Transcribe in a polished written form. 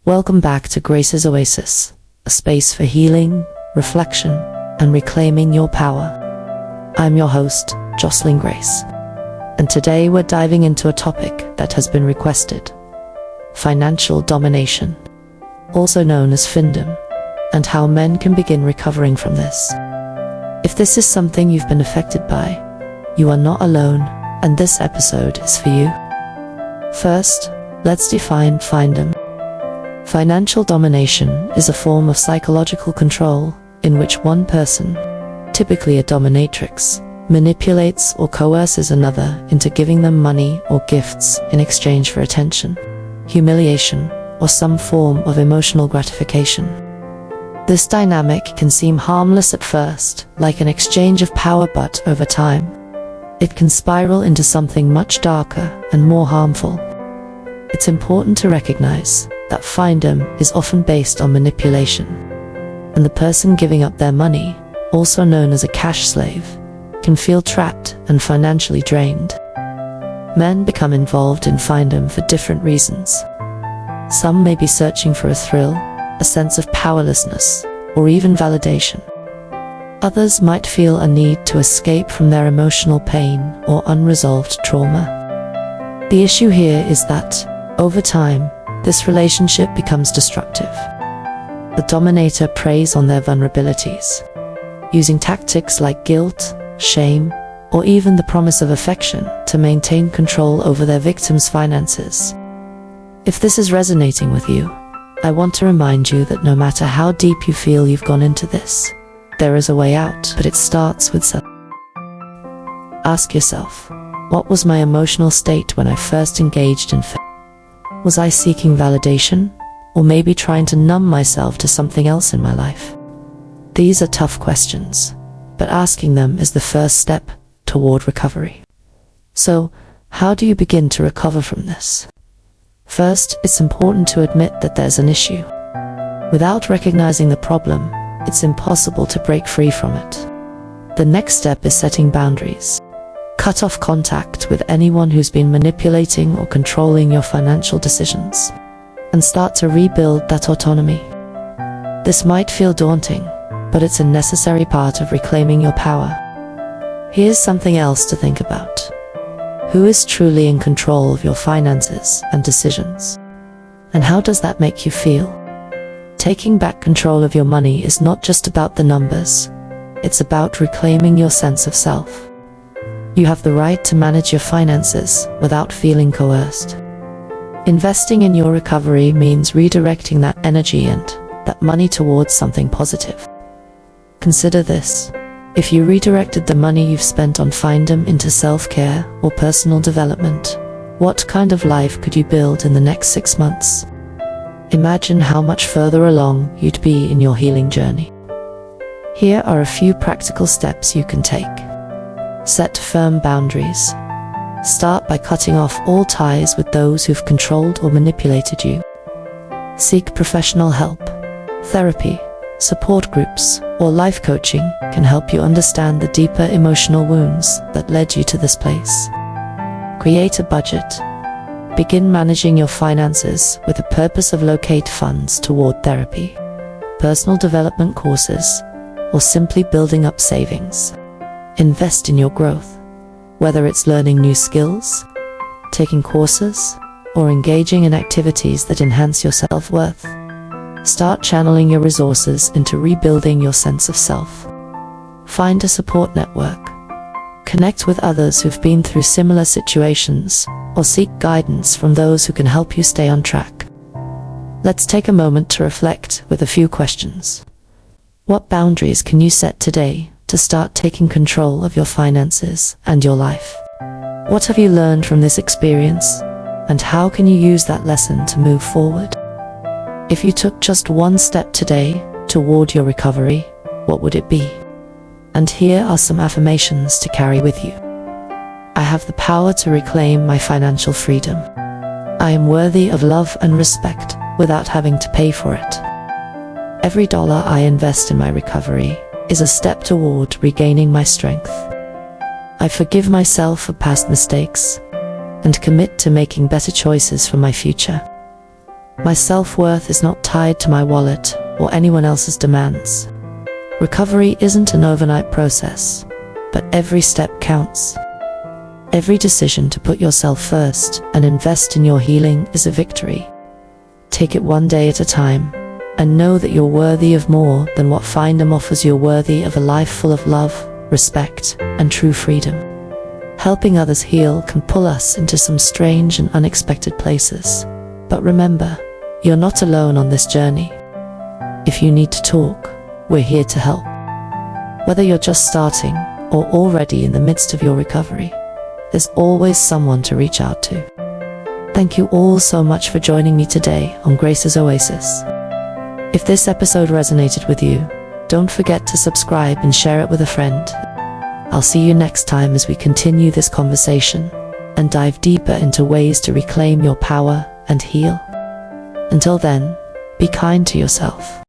Welcome back to Grace's Oasis, a space for healing, reflection, and reclaiming your power. I'm your host, Jocelyn Grace, and today we're diving into a topic that has been requested: financial domination, also known as Findom, and how men can begin recovering from this. If this is something you've been affected by, you are not alone, and this episode is for you. First, let's define Findom. Financial domination is a form of psychological control in which one person, typically a dominatrix, manipulates or coerces another into giving them money or gifts in exchange for attention, humiliation, or some form of emotional gratification. This dynamic can seem harmless at first, like an exchange of power, but over time, it can spiral into something much darker and more harmful. It's important to recognize that Findom is often based on manipulation, and the person giving up their money, also known as a cash slave, can feel trapped and financially drained. Men become involved in Findom for different reasons. Some may be searching for a thrill, a sense of powerlessness, or even validation. Others might feel a need to escape from their emotional pain or unresolved trauma. The issue here is that, over time, this relationship becomes destructive. The dominator preys on their vulnerabilities, using tactics like guilt, shame, or even the promise of affection to maintain control over their victim's finances. If this is resonating with you, I want to remind you that no matter how deep you feel you've gone into this, there is a way out, but it starts with self. Ask yourself, what was my emotional state when I first engaged in Findom? Was I seeking validation, or maybe trying to numb myself to something else in my life? These are tough questions, but asking them is the first step toward recovery. So, how do you begin to recover from this? First, it's important to admit that there's an issue. Without recognizing the problem, it's impossible to break free from it. The next step is setting boundaries. Cut off contact with anyone who's been manipulating or controlling your financial decisions, and start to rebuild that autonomy. This might feel daunting, but it's a necessary part of reclaiming your power. Here's something else to think about. Who is truly in control of your finances and decisions? And how does that make you feel? Taking back control of your money is not just about the numbers, it's about reclaiming your sense of self. You have the right to manage your finances without feeling coerced. Investing in your recovery means redirecting that energy and that money towards something positive. Consider this. If you redirected the money you've spent on Findom into self-care or personal development, what kind of life could you build in the next 6 months? Imagine how much further along you'd be in your healing journey. Here are a few practical steps you can take. Set firm boundaries. Start by cutting off all ties with those who've controlled or manipulated you. Seek professional help. Therapy, support groups, or life coaching can help you understand the deeper emotional wounds that led you to this place. Create a budget. Begin managing your finances with the purpose of locate funds toward therapy, personal development courses, or simply building up savings. Invest in your growth, whether it's learning new skills, taking courses, or engaging in activities that enhance your self-worth. Start channeling your resources into rebuilding your sense of self. Find a support network. Connect with others who've been through similar situations, or seek guidance from those who can help you stay on track. Let's take a moment to reflect with a few questions. What boundaries can you set today to start taking control of your finances and your life? What have you learned from this experience, and how can you use that lesson to move forward? If you took just one step today toward your recovery, what would it be? And here are some affirmations to carry with you. I have the power to reclaim my financial freedom. I am worthy of love and respect without having to pay for it. Every dollar I invest in my recovery is a step toward regaining my strength. I forgive myself for past mistakes and commit to making better choices for my future. My self-worth is not tied to my wallet or anyone else's demands. Recovery isn't an overnight process, but every step counts. Every decision to put yourself first and invest in your healing is a victory. Take it one day at a time, and know that you're worthy of more than what Findom offers. You're worthy of a life full of love, respect, and true freedom. Helping others heal can pull us into some strange and unexpected places. But remember, you're not alone on this journey. If you need to talk, we're here to help. Whether you're just starting or already in the midst of your recovery, there's always someone to reach out to. Thank you all so much for joining me today on Grace's Oasis. If this episode resonated with you, don't forget to subscribe and share it with a friend. I'll see you next time as we continue this conversation and dive deeper into ways to reclaim your power and heal. Until then, be kind to yourself.